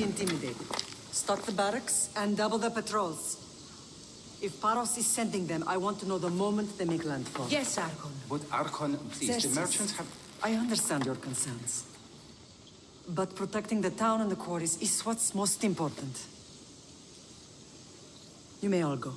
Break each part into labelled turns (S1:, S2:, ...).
S1: be intimidated. Stock the barracks and double the patrols. If Paros is sending them, I want to know the moment they make landfall.
S2: Yes, Archon.
S3: But Archon, please, the merchants have...
S1: I understand your concerns. But protecting the town and the quarries is what's most important. You may all go.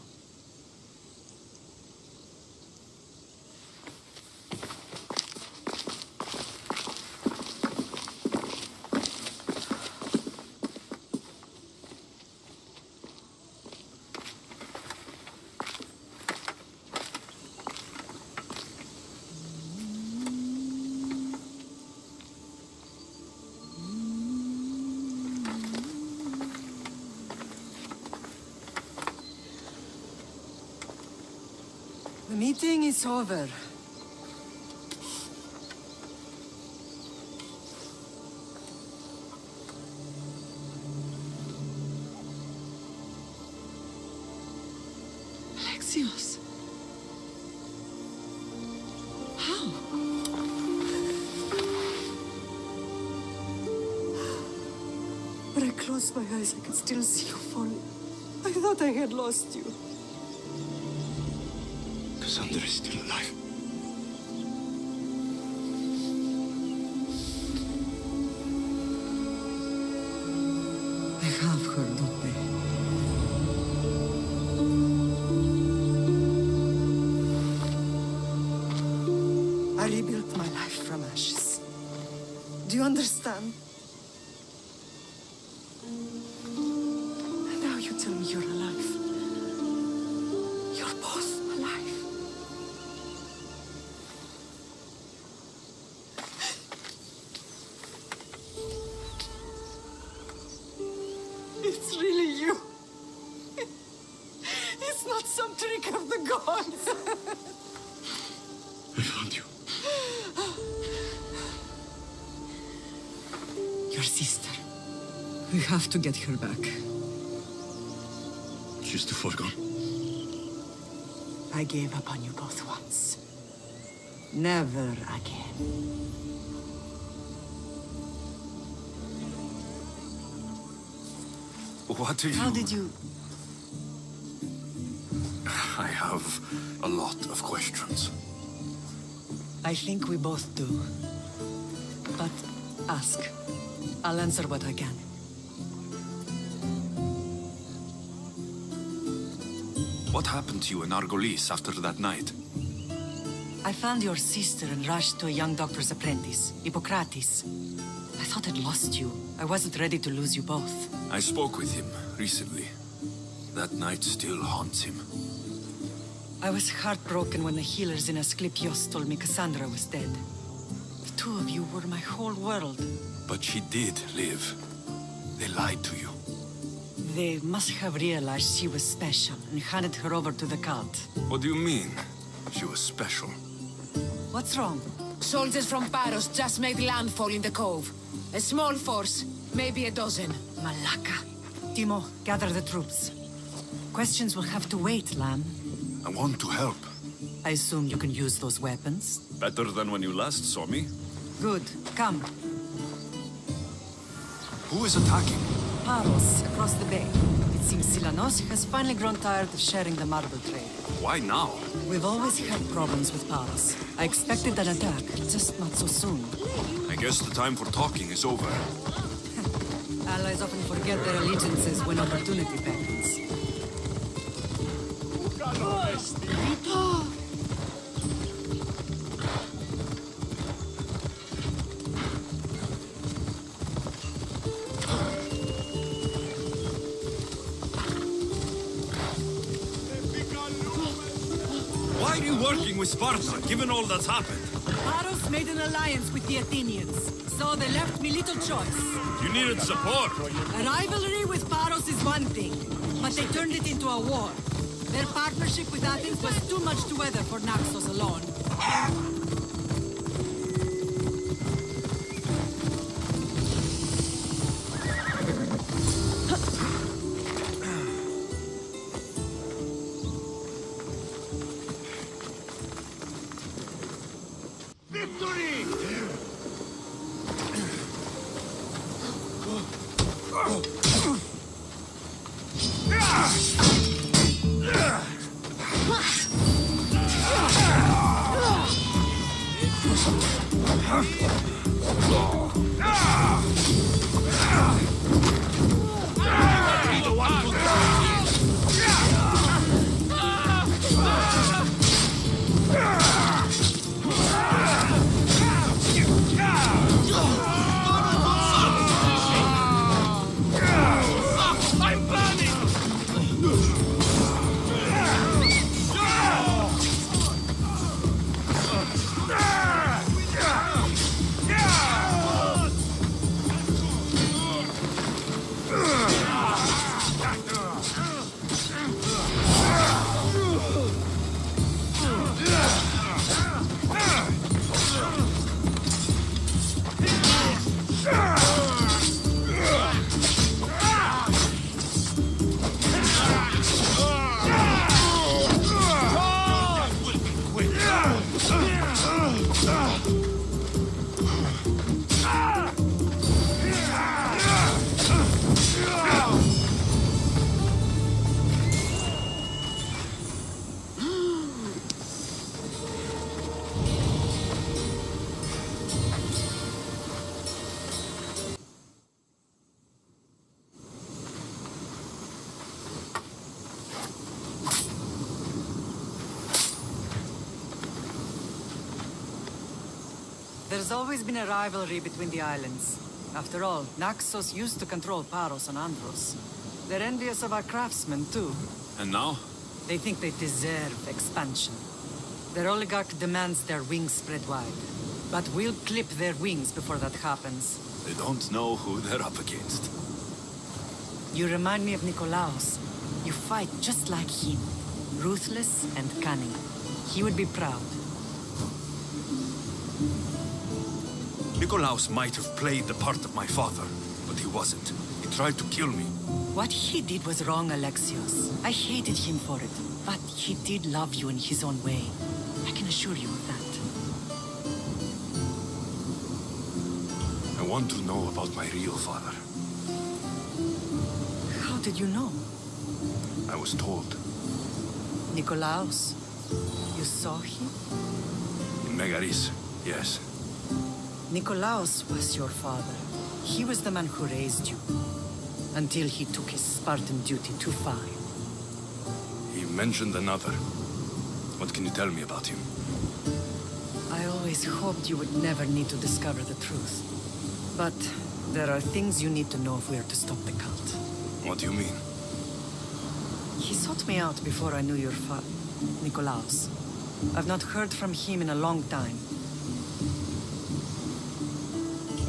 S1: The meeting is over.
S2: Alexios. How?
S1: When I closed my eyes, I could still see you falling. I thought I had lost you.
S4: Cassandra is still alive.
S1: I have her, don't they? I rebuilt my life from ashes. Do you understand? And now you tell me you're alive. You're both alive. It's really you. It's not some trick of the gods.
S4: I found you.
S1: Your sister. We have to get her back.
S4: She's too far gone.
S1: I gave up on you both once. Never again.
S5: What do you...
S1: How did you...
S5: I have a lot of questions.
S1: I think we both do. But ask. I'll answer what I can.
S5: What happened to you in Argolis after that night?
S1: I found your sister and rushed to a young doctor's apprentice, Hippocrates. I thought I'd lost you. I wasn't ready to lose you both.
S5: I spoke with him recently. That night still haunts him.
S1: I was heartbroken when the healers in Asclepios told me Cassandra was dead. The two of you were my whole world.
S5: But she did live. They lied to you.
S1: They must have realized she was special and handed her over to the cult.
S5: What do you mean? She was special.
S1: What's wrong?
S2: Soldiers from Paros just made landfall in the cove. A small force, maybe a dozen.
S1: Malaka. Timo, gather the troops. Questions will have to wait, Lamb.
S5: I want to help.
S1: I assume you can use those weapons?
S5: Better than when you last saw me.
S1: Good. Come.
S5: Who is attacking?
S1: Paros, across the bay. It seems Silanos has finally grown tired of sharing the marble trade.
S5: Why now?
S1: We've always had problems with Paros. I expected an attack, just not so soon.
S5: I guess the time for talking is over.
S1: Allies often forget their allegiances when opportunity beckons.
S5: Why are you working with Sparta, given all that's happened?
S1: Paros made an alliance with the Athenians, so they left me little choice.
S5: You needed support.
S1: A rivalry with Paros is one thing, but they turned it into a war. Their partnership with Athens was too much to weather for Naxos alone. There's always been a rivalry between the islands. After all, Naxos used to control Paros and Andros. They're envious of our craftsmen, too.
S5: And now?
S1: They think they deserve expansion. Their oligarch demands their wings spread wide. But we'll clip their wings before that happens.
S5: They don't know who they're up against.
S1: You remind me of Nikolaos. You fight just like him. Ruthless and cunning. He would be proud.
S5: Nikolaos might have played the part of my father, but he wasn't. He tried to kill me.
S1: What he did was wrong, Alexios. I hated him for it. But he did love you in his own way. I can assure you of that.
S5: I want to know about my real father.
S1: How did you know?
S5: I was told.
S1: Nikolaos? You saw him?
S5: In Megaris, yes.
S1: Nikolaos was your father. He was the man who raised you. Until he took his Spartan duty too far.
S5: He mentioned another. What can you tell me about him?
S1: I always hoped you would never need to discover the truth. But there are things you need to know if we are to stop the cult.
S5: What do you mean?
S1: He sought me out before I knew your father, Nikolaos. I've not heard from him in a long time.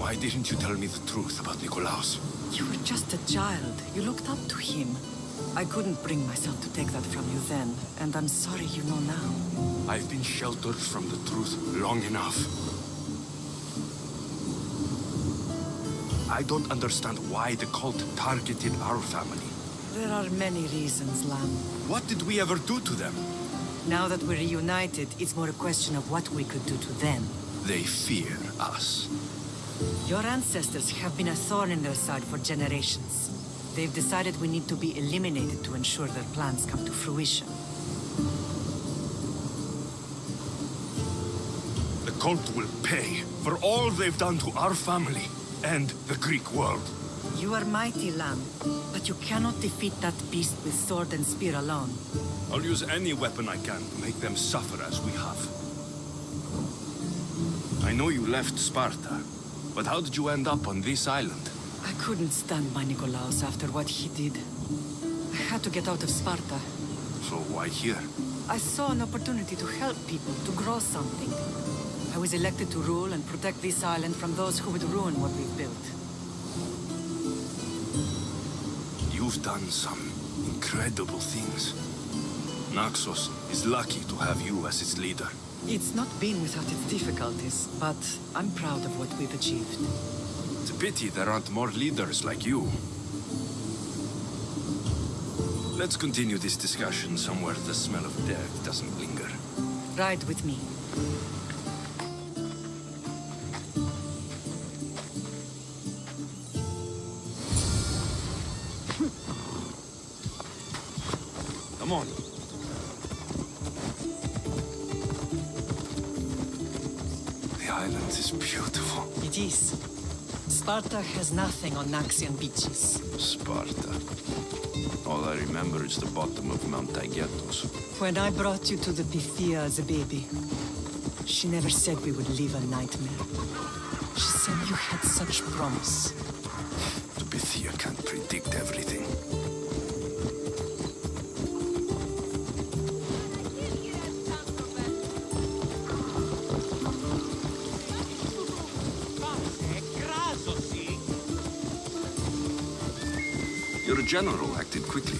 S5: Why didn't you tell me the truth about Nikolaos?
S1: You were just a child. You looked up to him. I couldn't bring myself to take that from you then, and I'm sorry you know now.
S5: I've been sheltered from the truth long enough. I don't understand why the cult targeted our family.
S1: There are many reasons, Lam.
S5: What did we ever do to them?
S1: Now that we're reunited, it's more a question of what we could do to them.
S5: They fear us.
S1: Your ancestors have been a thorn in their side for generations. They've decided we need to be eliminated to ensure their plans come to fruition.
S5: The cult will pay for all they've done to our family and the Greek world.
S1: You are mighty, Lam, but you cannot defeat that beast with sword and spear alone.
S5: I'll use any weapon I can to make them suffer as we have. I know you left Sparta, but how did you end up on this island?
S1: I couldn't stand by Nikolaos after what he did. I had to get out of Sparta.
S5: So why here?
S1: I saw an opportunity to help people, to grow something. I was elected to rule and protect this island from those who would ruin what we've built.
S5: You've done some incredible things. Naxos is lucky to have you as its leader.
S1: It's not been without its difficulties, but I'm proud of what we've achieved.
S5: It's a pity there aren't more leaders like you. Let's continue this discussion somewhere the smell of death doesn't linger.
S1: Ride with me.
S5: Come on. The island is beautiful.
S1: It is. Sparta has nothing on Naxian beaches.
S5: Sparta. All I remember is the bottom of Mount Taygetos.
S1: When I brought you to the Pythia as a baby, she never said we would live a nightmare. She said you had such promise.
S5: The Pythia can't predict everything. Your general acted quickly,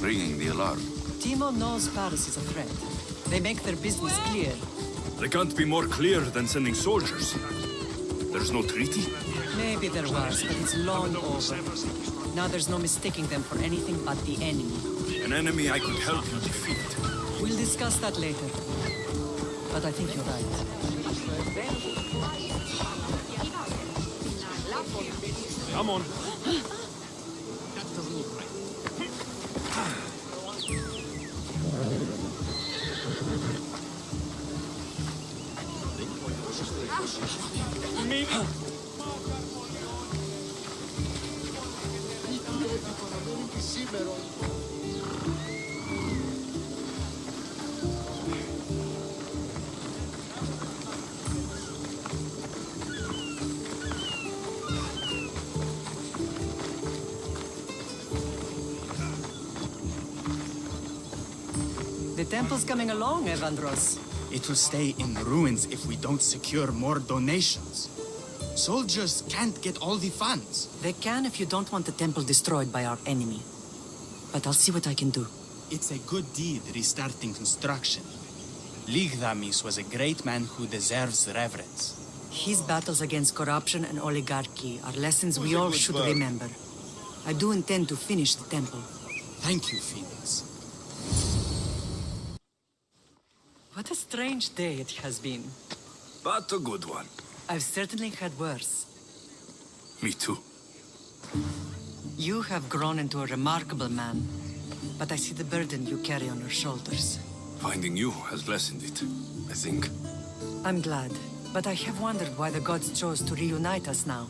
S5: ringing the alarm.
S1: Timo knows Paris is a threat. They make their business clear.
S5: They can't be more clear than sending soldiers. There's no treaty?
S1: Maybe there was, but it's long over. Now there's no mistaking them for anything but the enemy.
S5: An enemy I could help you defeat.
S1: We'll discuss that later. But I think you're right.
S5: Come on.
S1: The temple's coming along, Evandros.
S6: It will stay in ruins if we don't secure more donations. Soldiers can't get all the funds.
S1: They can if you don't want the temple destroyed by our enemy. But I'll see what I can do.
S6: It's a good deed restarting construction. Ligdamis was a great man who deserves reverence.
S1: His battles against corruption and oligarchy are lessons we all should remember. I do intend to finish the temple.
S6: Thank you, Phoenix.
S1: What a strange day it has been.
S5: But a good one.
S1: I've certainly had worse.
S5: Me too.
S1: You have grown into a remarkable man, but I see the burden you carry on your shoulders.
S5: Finding you has lessened it, I think.
S1: I'm glad, but I have wondered why the gods chose to reunite us now.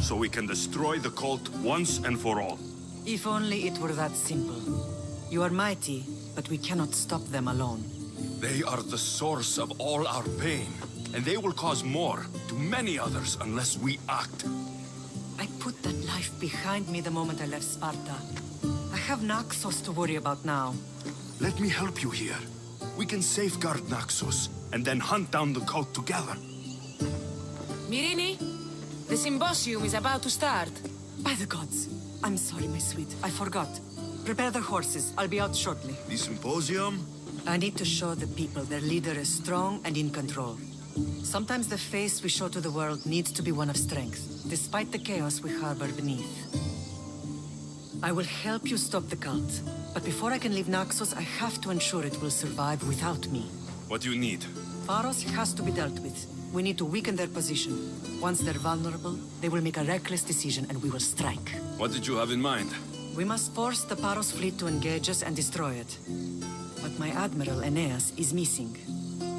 S5: So we can destroy the cult once and for all.
S1: If only it were that simple. You are mighty, but we cannot stop them alone.
S5: They are the source of all our pain, and they will cause more to many others unless we act.
S1: I put that life behind me the moment I left Sparta. I have Naxos to worry about now.
S5: Let me help you here. We can safeguard Naxos, and then hunt down the cult together.
S2: Mirini, the symposium is about to start.
S1: By the gods. I'm sorry, my sweet. I forgot. Prepare the horses. I'll be out shortly.
S5: The symposium?
S1: I need to show the people their leader is strong and in control. Sometimes the face we show to the world needs to be one of strength, despite the chaos we harbor beneath. I will help you stop the cult, but before I can leave Naxos, I have to ensure it will survive without me.
S5: What do you need?
S1: Pharos has to be dealt with. We need to weaken their position. Once they're vulnerable, they will make a reckless decision and we will strike.
S5: What did you have in mind?
S1: We must force the Paros fleet to engage us and destroy it. But my admiral, Aeneas, is missing.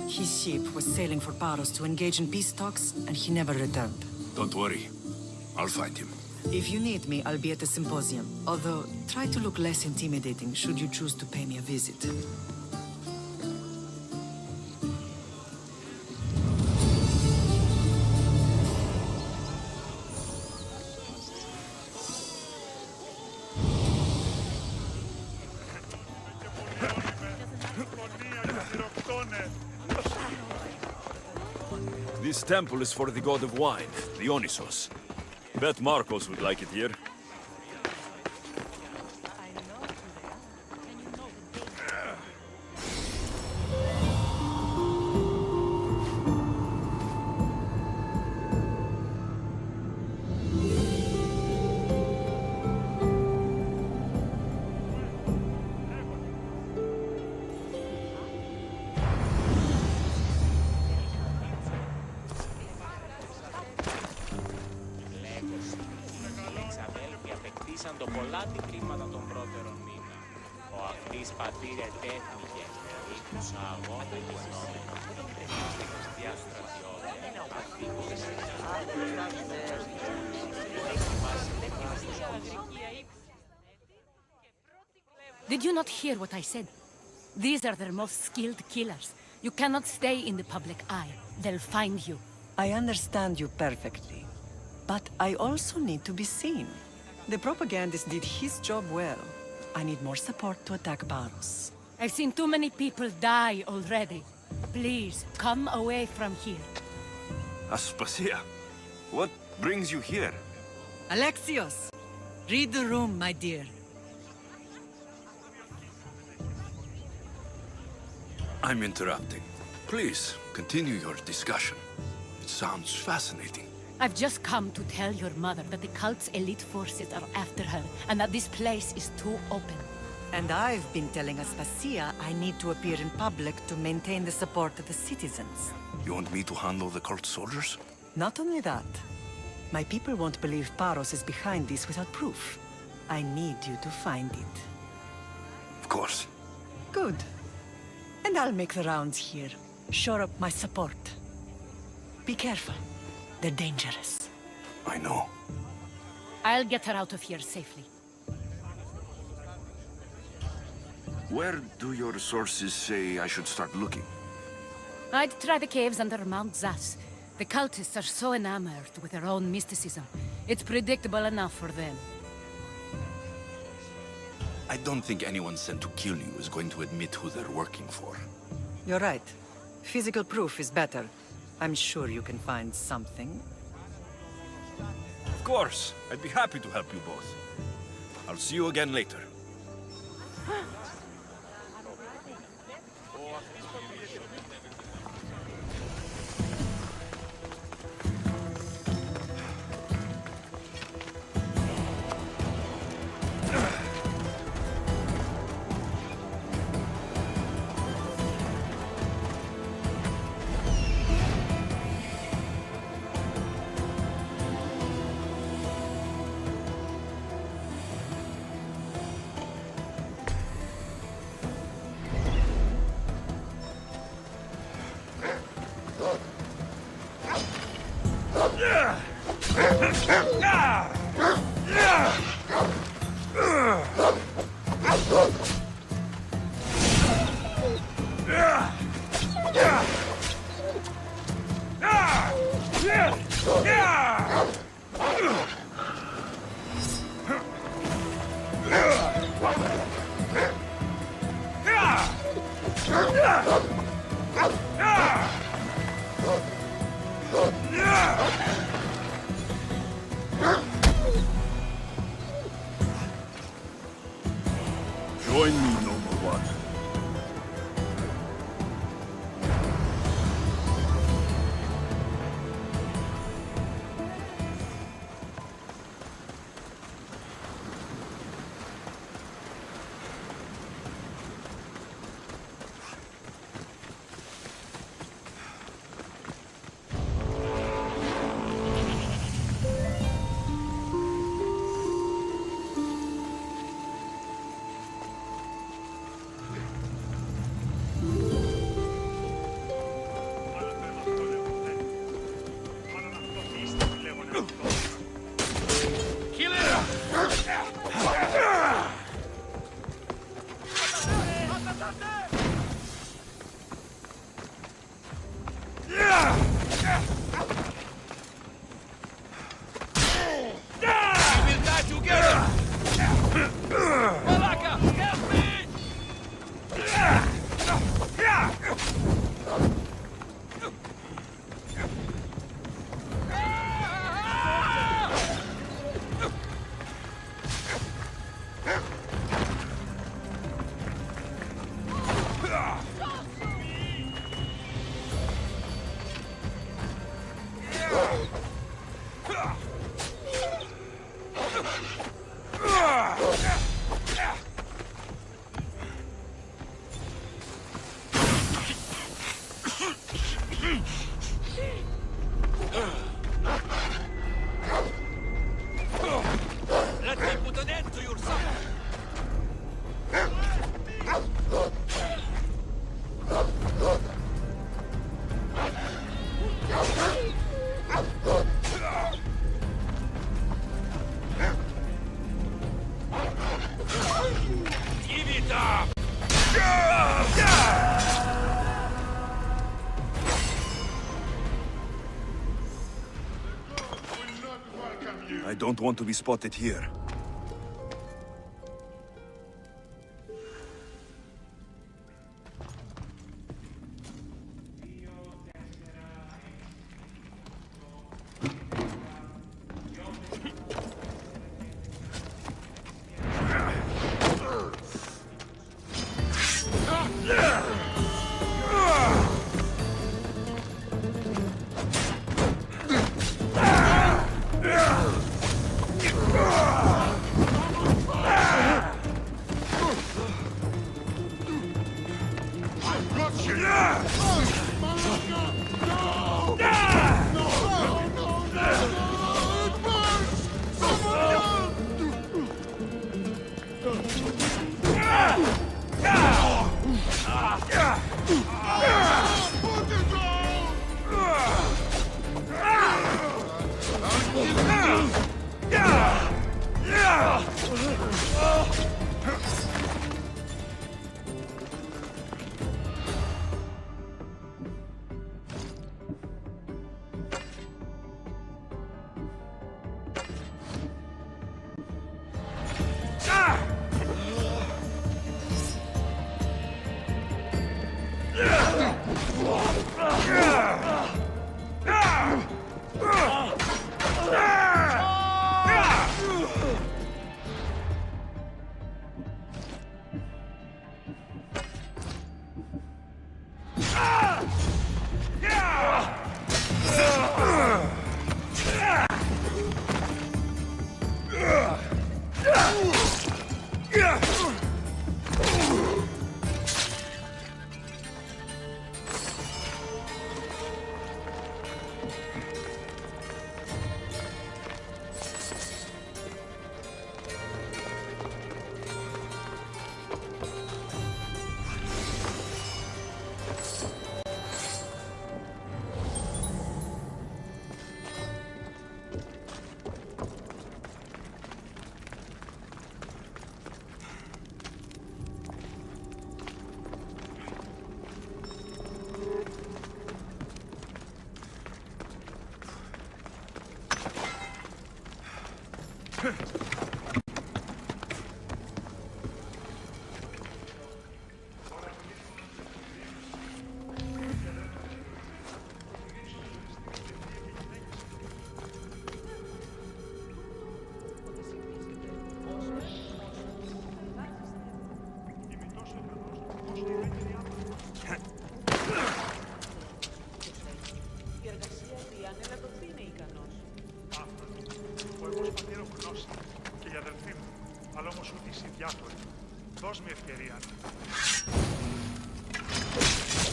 S1: His ship was sailing for Paros to engage in peace talks, and he never returned.
S5: Don't worry. I'll find him.
S1: If you need me, I'll be at the symposium. Although, try to look less intimidating should you choose to pay me a visit.
S7: This temple is for the god of wine, Dionysos. Bet Marcos would like it here.
S6: αλάτι κρίματα τον πρώτερο μήνα. Ο αυτής πατήρ ετέθνηκε, ήκουσα αγώνα και συνόμενα. Είστε χριστιά στρατιώτε, αφήκοντες
S8: Did you not hear what I said? These are their most skilled killers. You cannot stay in the public eye. They'll find you.
S1: I understand you perfectly. But I also need to be seen. The propagandist did his job well. I need more support to attack Baros.
S8: I've seen too many people die already. Please, come away from here.
S5: Aspasia, what brings you here?
S1: Alexios! Read the room, my dear.
S5: I'm interrupting. Please, continue your discussion. It sounds fascinating.
S8: I've just come to tell your mother that the cult's elite forces are after her, and that this place is too open.
S1: And I've been telling Aspasia I need to appear in public to maintain the support of the citizens.
S5: You want me to handle the cult soldiers?
S1: Not only that, my people won't believe Paros is behind this without proof. I need you to find it.
S5: Of course.
S1: Good. And I'll make the rounds here. Shore up my support. Be careful. They're dangerous.
S5: I know.
S8: I'll get her out of here safely.
S5: Where do your sources say I should start looking?
S8: I'd try the caves under Mount Zas. The cultists are so enamored with their own mysticism. It's predictable enough for them.
S5: I don't think anyone sent to kill you is going to admit who they're working for.
S1: You're right. Physical proof is better. I'm sure you can find something.
S5: Of course. I'd be happy to help you both. I'll see you again later.
S4: Join me, noble one.
S7: don't want to be spotted here.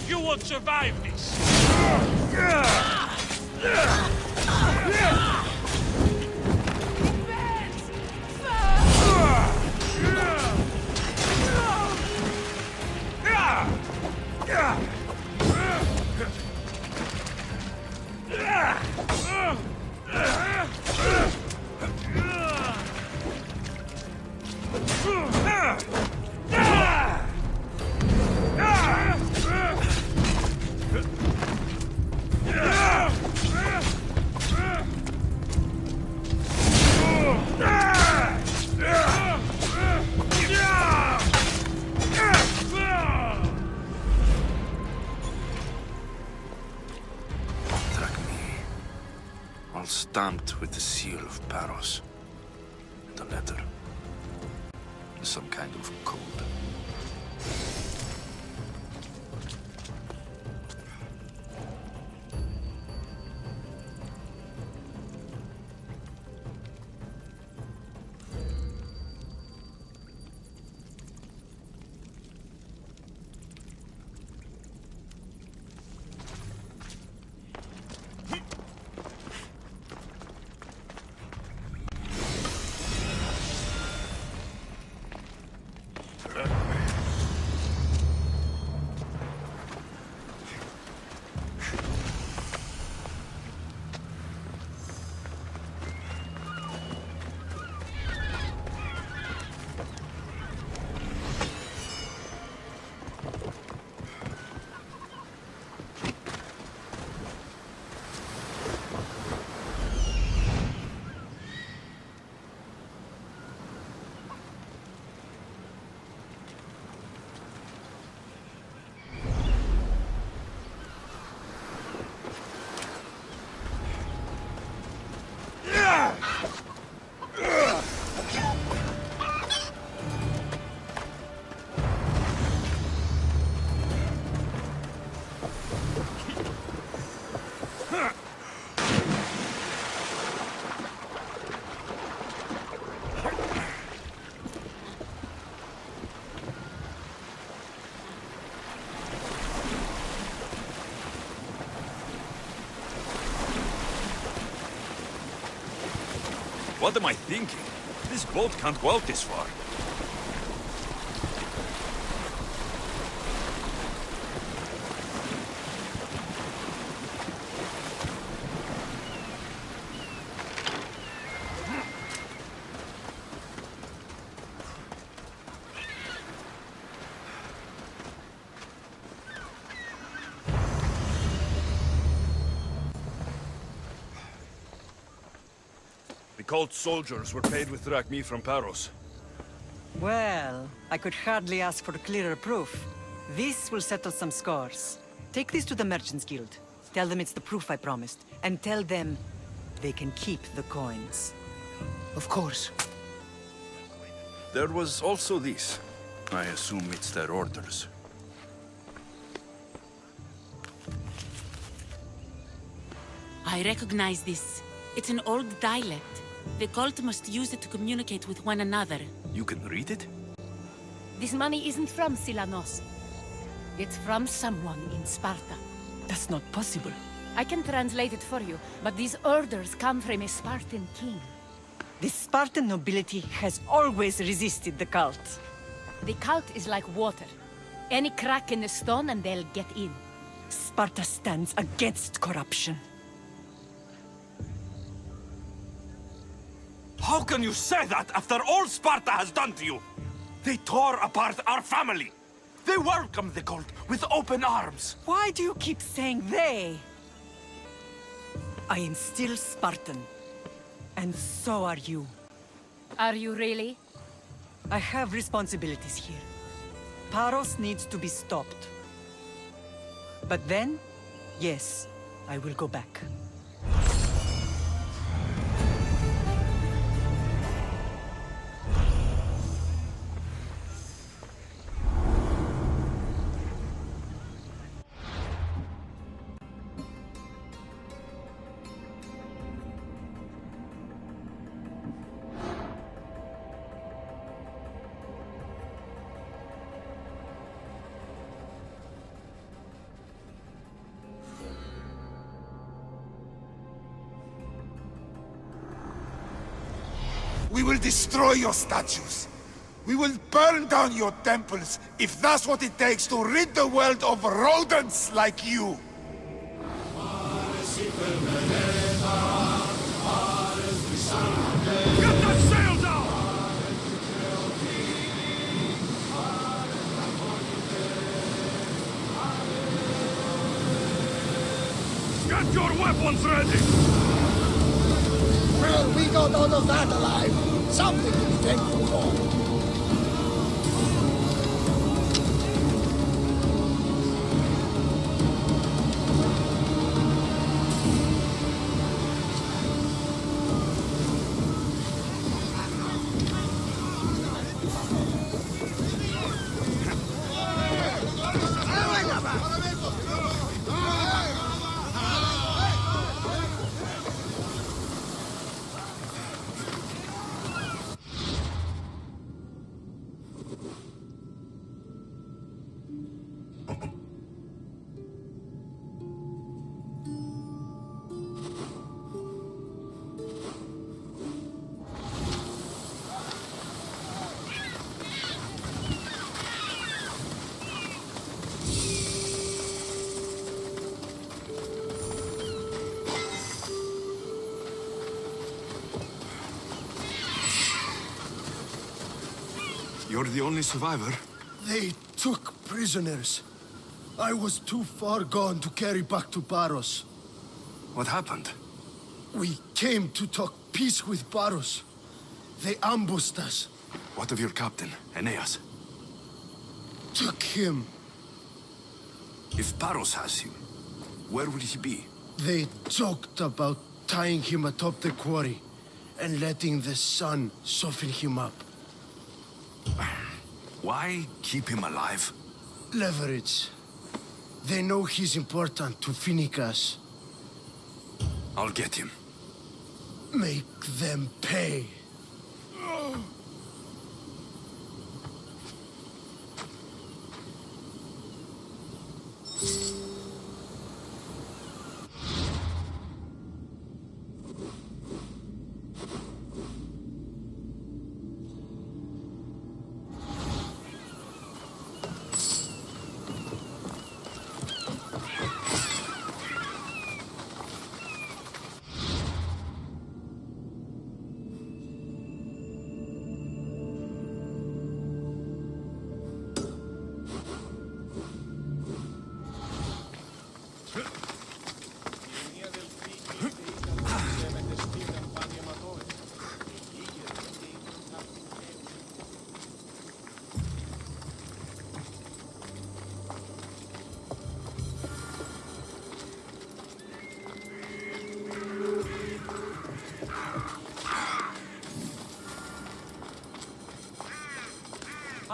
S9: You won't survive this!
S5: All stamped with the seal of Paros. And a letter. Some kind of code.
S7: What am I thinking? This boat can't go out this far. The cult soldiers were paid with drachmi from Paros.
S1: Well, I could hardly ask for clearer proof. This will settle some scores. Take this to the Merchants Guild. Tell them it's the proof I promised. And tell them they can keep the coins.
S3: Of course.
S5: There was also this. I assume it's their orders.
S10: I recognize this. It's an old dialect. The cult must use it to communicate with one another.
S5: You can read it?
S8: This money isn't from Silanos. It's from someone in Sparta.
S1: That's not possible.
S8: I can translate it for you, but these orders come from a Spartan king.
S1: The Spartan nobility has always resisted the cult.
S8: The cult is like water. Any crack in the stone and they'll get in.
S1: Sparta stands against corruption.
S7: How can you say that after all Sparta has done to you? They tore apart our family. They welcomed the cult with open arms.
S1: Why do you keep saying they? I am still Spartan. And so are you.
S8: Are you really?
S1: I have responsibilities here. Paros needs to be stopped. But then, yes, I will go back.
S11: We will destroy your statues. We will burn down your temples if that's what it takes to rid the world of rodents like you.
S7: Get the sails out! Get your weapons ready!
S11: Well, we got out of that alive. Something to be thankful for.
S5: You're the only survivor?
S11: They took prisoners. I was too far gone to carry back to Paros.
S5: What happened?
S11: We came to talk peace with Paros. They ambushed us.
S5: What of your captain, Aeneas?
S11: Took him.
S5: If Paros has him, where will he be?
S11: They joked about tying him atop the quarry and letting the sun soften him up.
S5: Why keep him alive?
S11: Leverage. They know he's important to Finicas.
S5: I'll get him.
S11: Make them pay.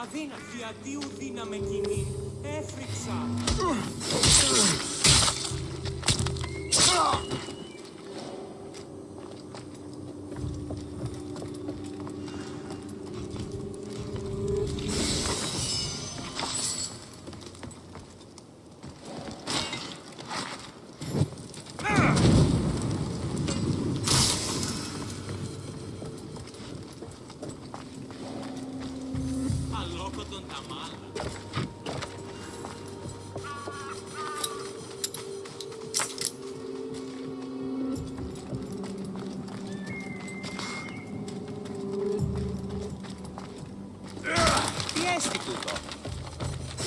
S6: Αδύνατη αντίου δύναμε κοινή. Έφρυξα. Αλόκοτον τα μάλα. Τι έστι τούτο?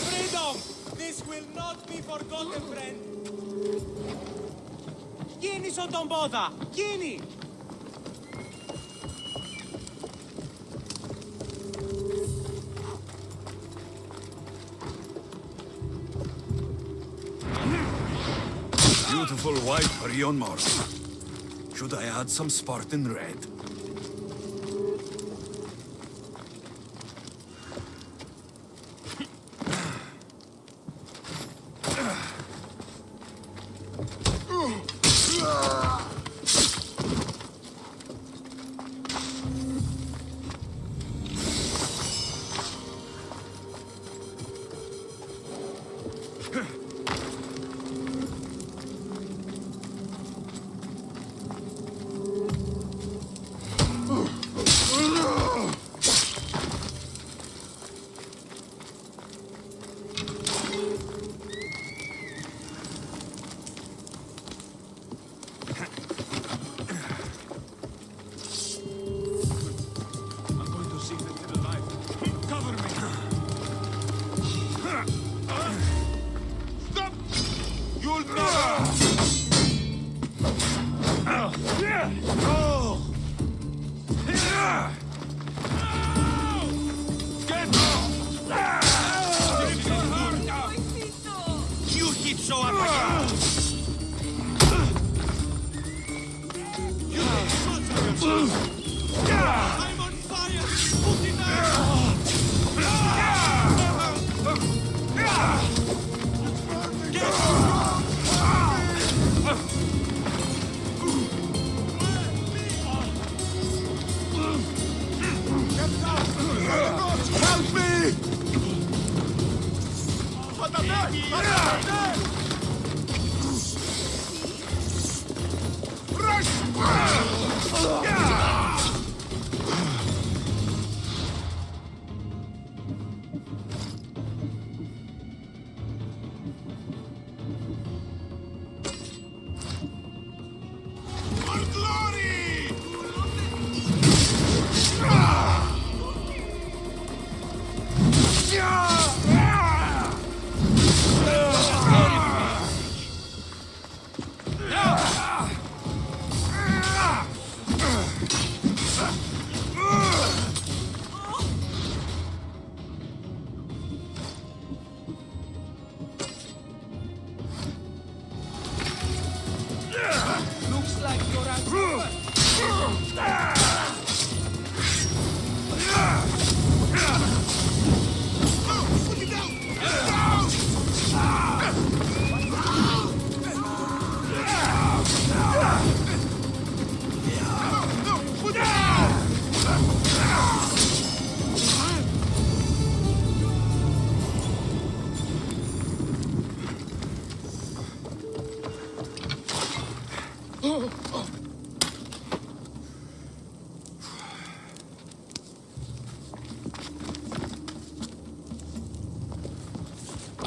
S6: Freedom! This will not be forgotten, friend. Κίνησον τον πόδα! Κίνη!
S4: Beautiful white for yon more. Should I add some Spartan red?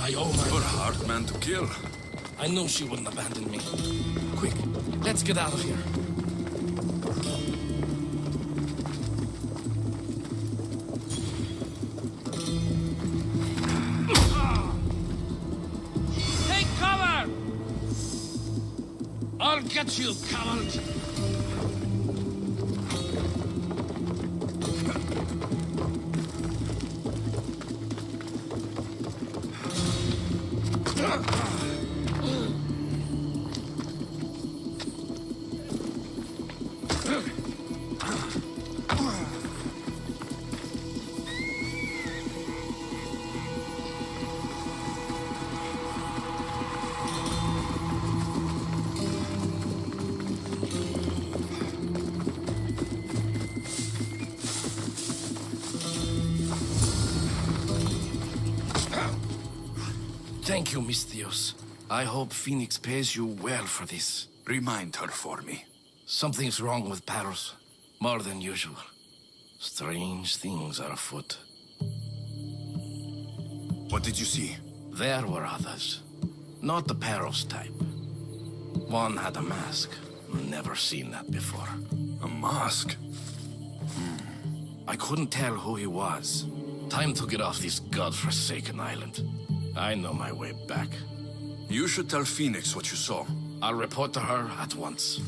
S12: I owe my...
S5: You're a hard man to kill.
S12: I know she wouldn't abandon me. Quick, let's get out of here.
S9: Take cover! I'll get you, coward!
S12: Thank you, Mistios. I hope Phoenix pays you well for this.
S4: Remind her for me.
S12: Something's wrong with Paros. More than usual. Strange things are afoot.
S4: What did you see?
S12: There were others. Not the Paros type. One had a mask. Never seen that before.
S4: A mask?
S12: I couldn't tell who he was. Time to get off this godforsaken island. I know my way back.
S4: You should tell Phoenix what you saw.
S12: I'll report to her at once.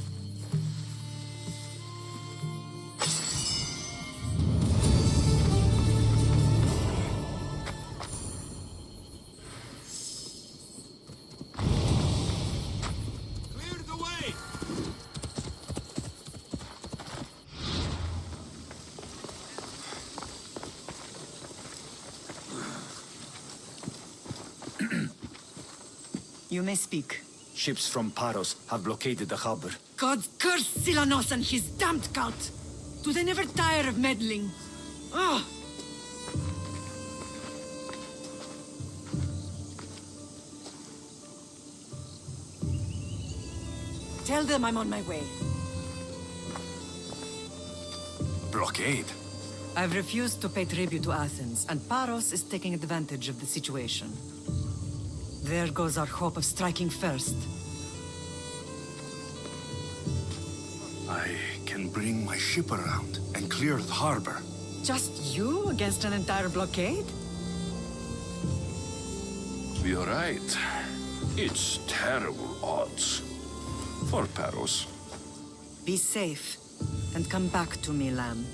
S7: Clear the way!
S1: You may speak.
S3: Ships from Paros have blockaded the harbor.
S1: God curse Silanos and his damned cult! Do they never tire of meddling? Ah! Tell them I'm on my way.
S4: Blockade?
S1: I've refused to pay tribute to Athens, and Paros is taking advantage of the situation. There goes our hope of striking first.
S4: I can bring my ship around and clear the harbor.
S1: Just you against an entire blockade?
S5: You're right. It's terrible odds. For Paros.
S1: Be safe, and come back to me, lamb.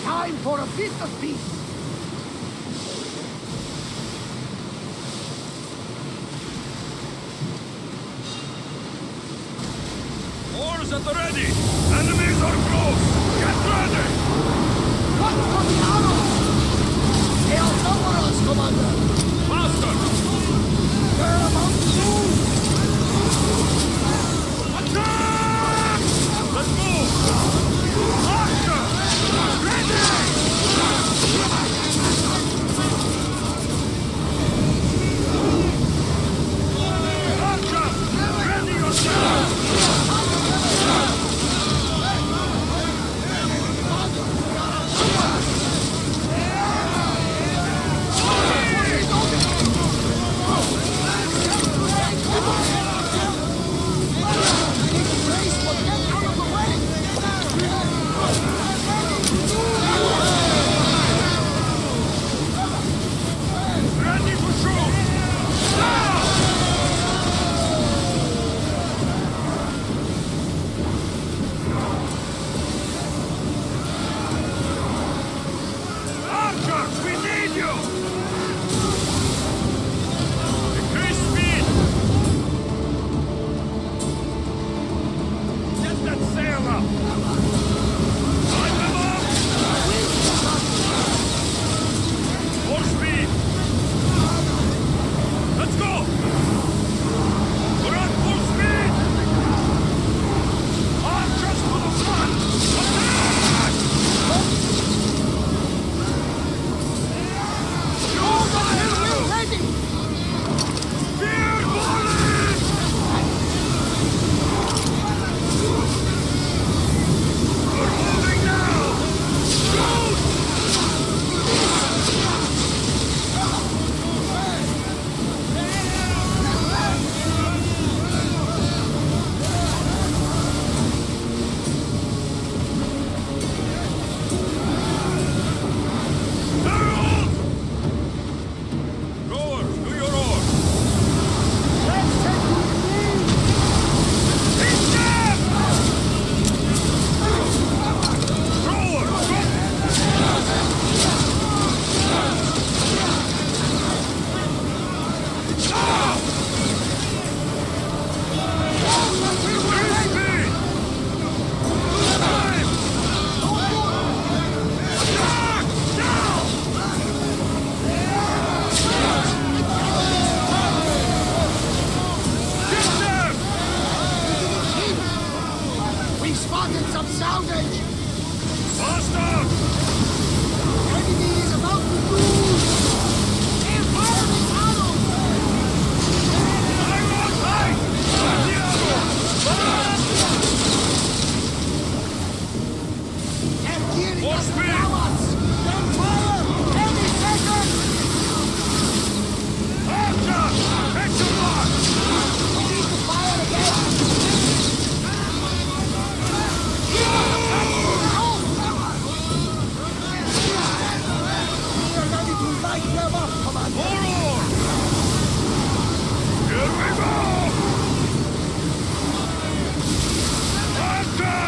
S11: Time for a feast of peace!
S7: Oars at the ready! Enemies are close! Get ready!
S11: What from Paros? They are somewhere else, Commander!
S7: Faster!
S11: They're about to move!
S7: Attack! Let's move! Faster! Ready yourself!
S11: Enemy spotted some salvage!
S5: Faster!
S11: Enemy is about to lose! They're firing arrows! They're gearing up to now us! Don't fire! Every second!
S5: Archer! Action mark!
S11: We need to fire again! We are ready to light them up, Commander!
S5: Forward! Here we go! Archer!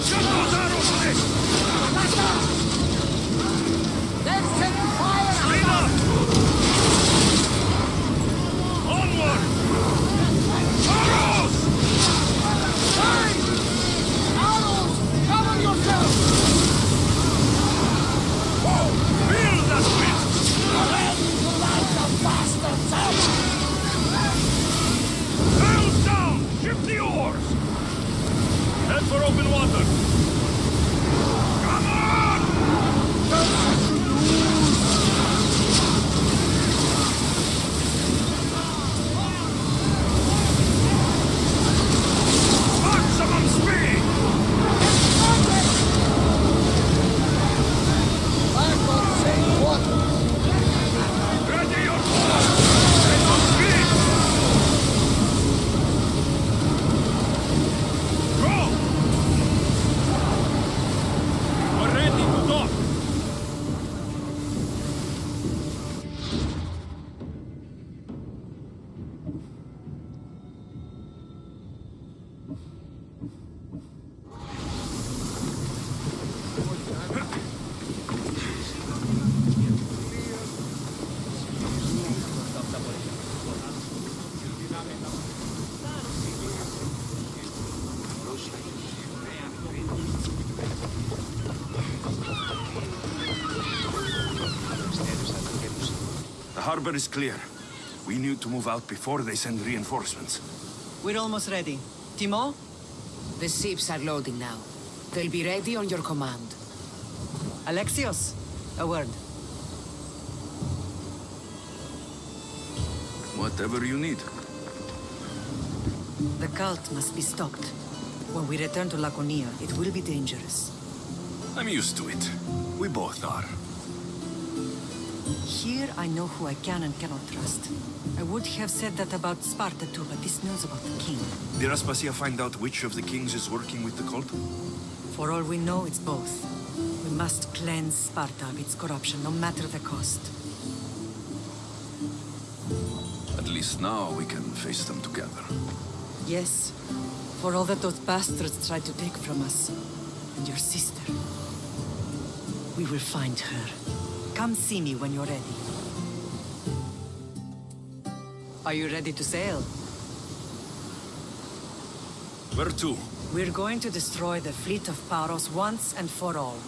S5: Shut those arrows, Nick!
S11: Let's set the fire!
S5: Clean up! Onward! Arrows!
S11: Hey! Arrows! Cover yourself!
S5: Feel that wind!
S11: Ready to light the bastards up!
S5: Sails down! Ship the oars! Head for open water! Come on! Maximum speed!
S11: Back on safe water!
S5: Ready your oars! Head on speed! Go! We're ready to dock!
S4: The harbor is clear. We need to move out before they send reinforcements.
S1: We're almost ready. Timo?
S2: The ships are loading now. They'll be ready on your command.
S1: Alexios, a word.
S4: Whatever you need.
S1: The cult must be stopped. When we return to Laconia, it will be dangerous.
S4: I'm used to it. We both are.
S1: Here I know who I can and cannot trust. I would have said that about Sparta too, but this news about the king.
S4: Did Aspasia find out which of the kings is working with the cult?
S1: For all we know, it's both. We must cleanse Sparta of its corruption, no matter the cost.
S4: At least now we can face them together.
S1: Yes, for all that those bastards tried to take from us. And your sister. We will find her. Come see me when you're ready. Are you ready to sail?
S4: Where to?
S1: We're going to destroy the fleet of Paros once and for all.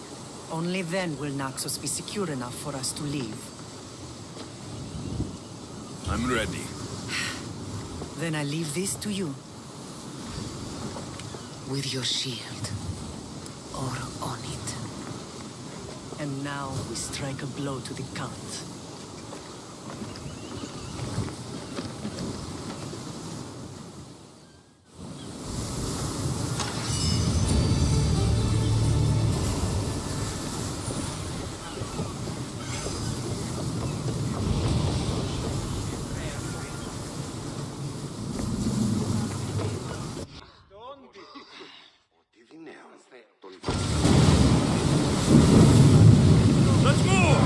S1: Only then will Naxos be secure enough for us to leave.
S4: I'm ready.
S1: Then I leave this to you.
S2: With your shield. Or on it.
S1: And now we strike a blow to the cult.
S5: Let's move!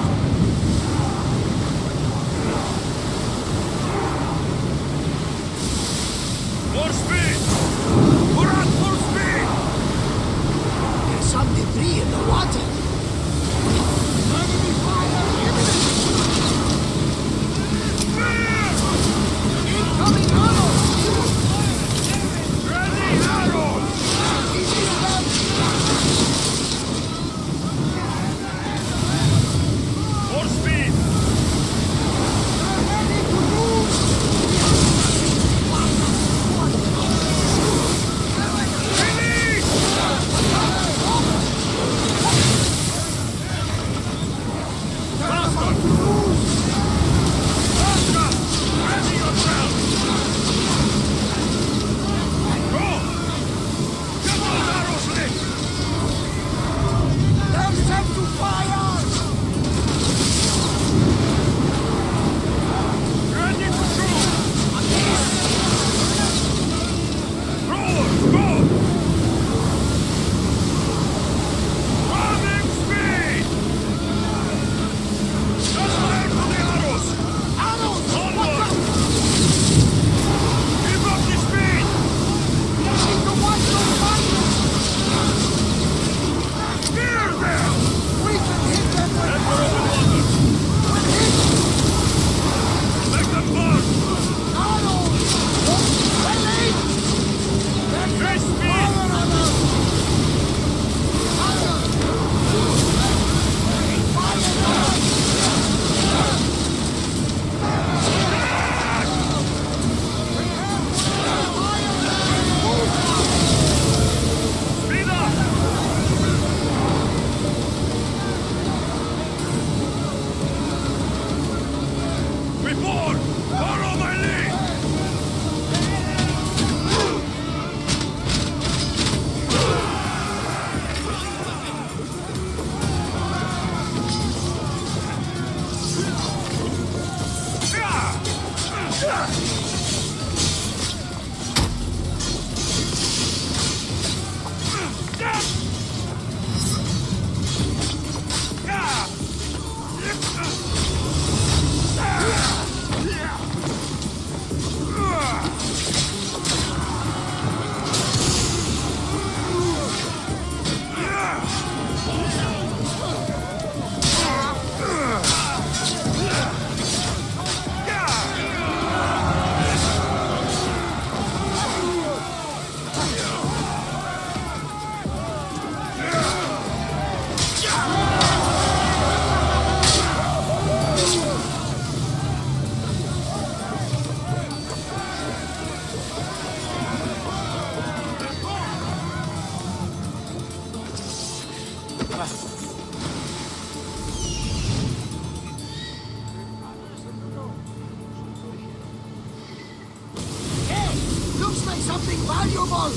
S11: Something valuable!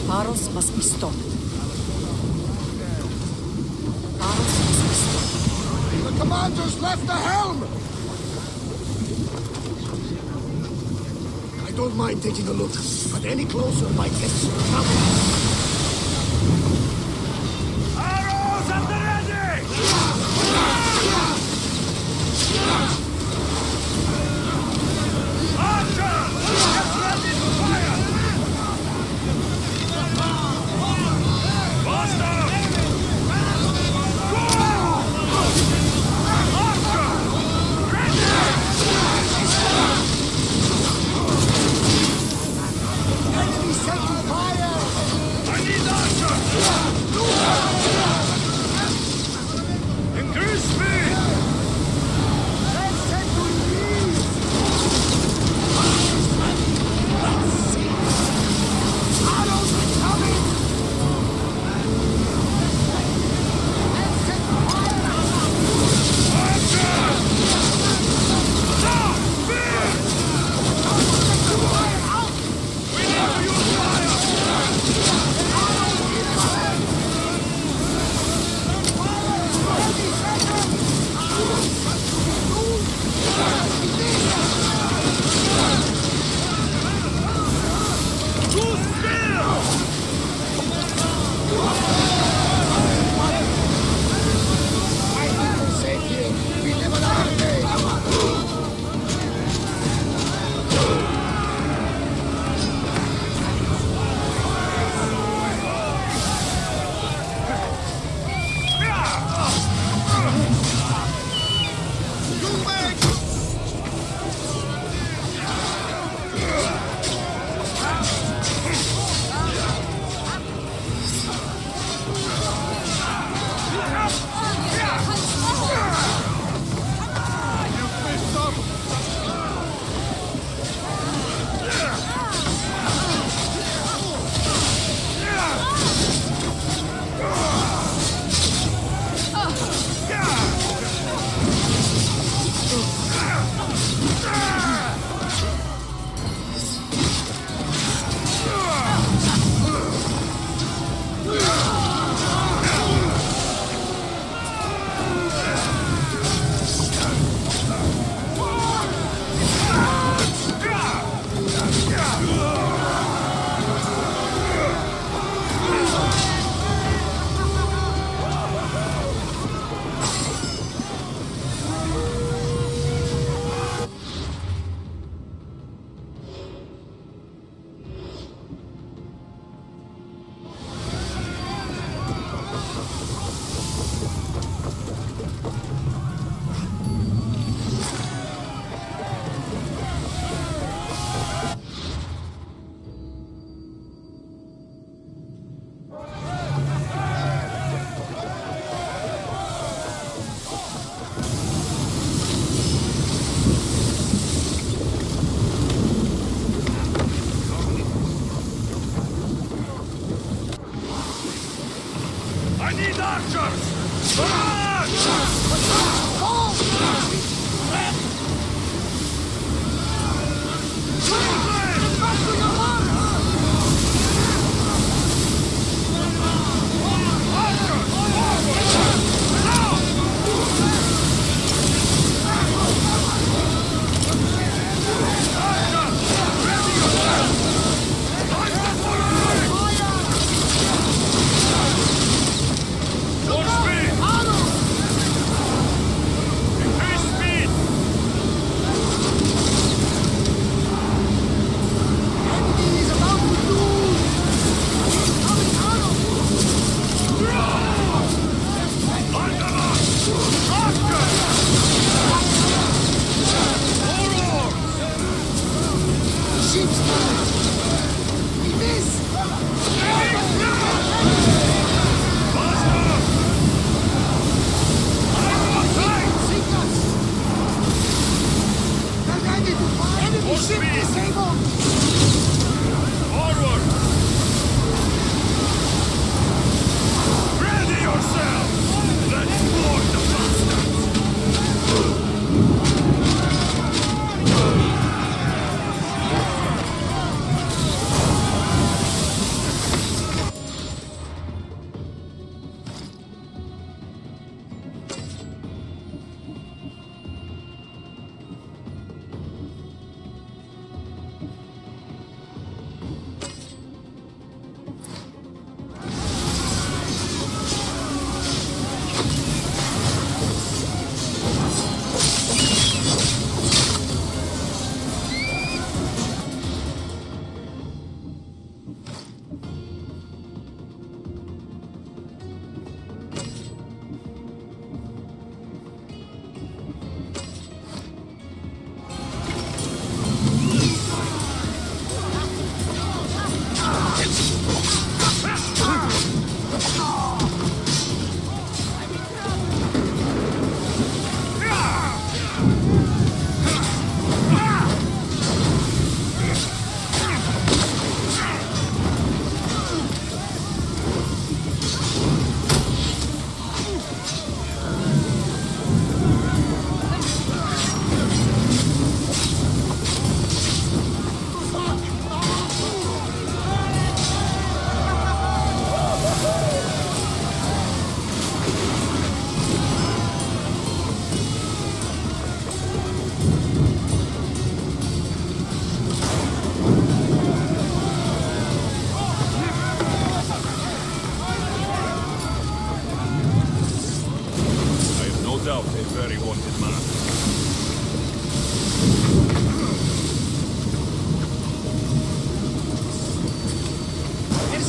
S1: Paros must be stopped. Paros must be stopped.
S11: The commander's left the helm! I don't mind taking a look, but any closer might get us in trouble.
S7: Arrows at the ready!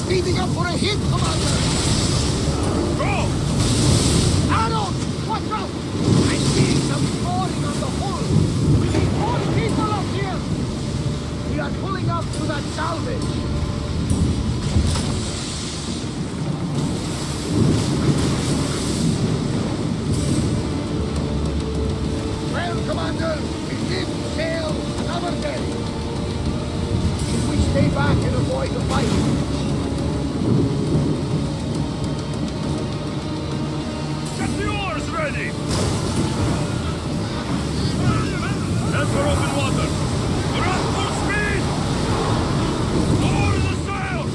S13: Speeding up for a hit, Commander! Go! Arnold! Watch out! I'm seeing some falling on the hull! We need more people up here! We are pulling up to that salvage! Well, Commander, we did sail another day. If we stay back and avoid the fight,
S5: get the oars ready! Head for open water! Run full speed! Lower the sails!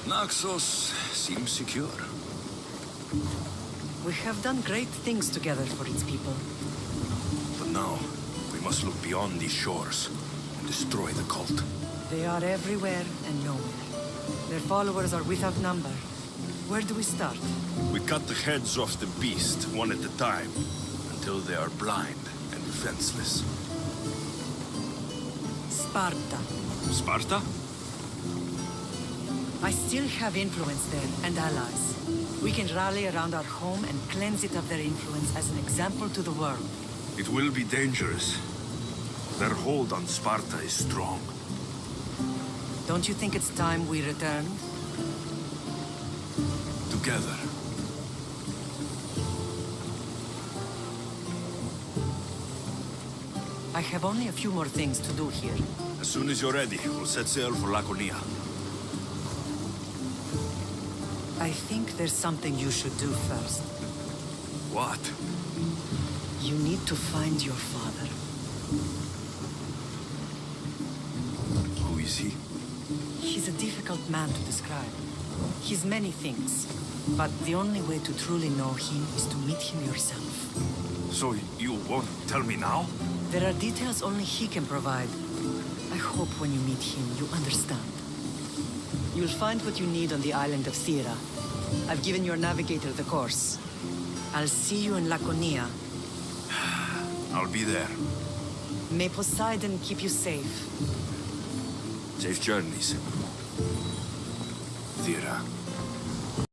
S4: Naxos seems secure.
S1: We have done great things together for its people.
S4: But now, we must look beyond these shores and destroy the cult.
S1: They are everywhere and nowhere. Their followers are without number. Where do we start?
S4: We cut the heads off the beast, one at a time, until they are blind and defenseless.
S1: Sparta.
S4: Sparta?
S1: I still have influence there, and allies. We can rally around our home and cleanse it of their influence as an example to the world.
S4: It will be dangerous. Their hold on Sparta is strong.
S1: Don't you think it's time we returned?
S4: Together.
S1: I have only a few more things to do here.
S4: As soon as you're ready, we'll set sail for Laconia.
S1: I think there's something you should do first.
S4: What?
S1: You need to find your father.
S4: Who is he?
S1: He's a difficult man to describe. He's many things, but the only way to truly know him is to meet him yourself.
S4: So you won't tell me now?
S1: There are details only he can provide. I hope when you meet him, you understand. You'll find what you need on the island of Thera. I've given your navigator the course. I'll see you in Laconia.
S4: I'll be there.
S1: May Poseidon keep you safe.
S4: Safe journeys. Thera.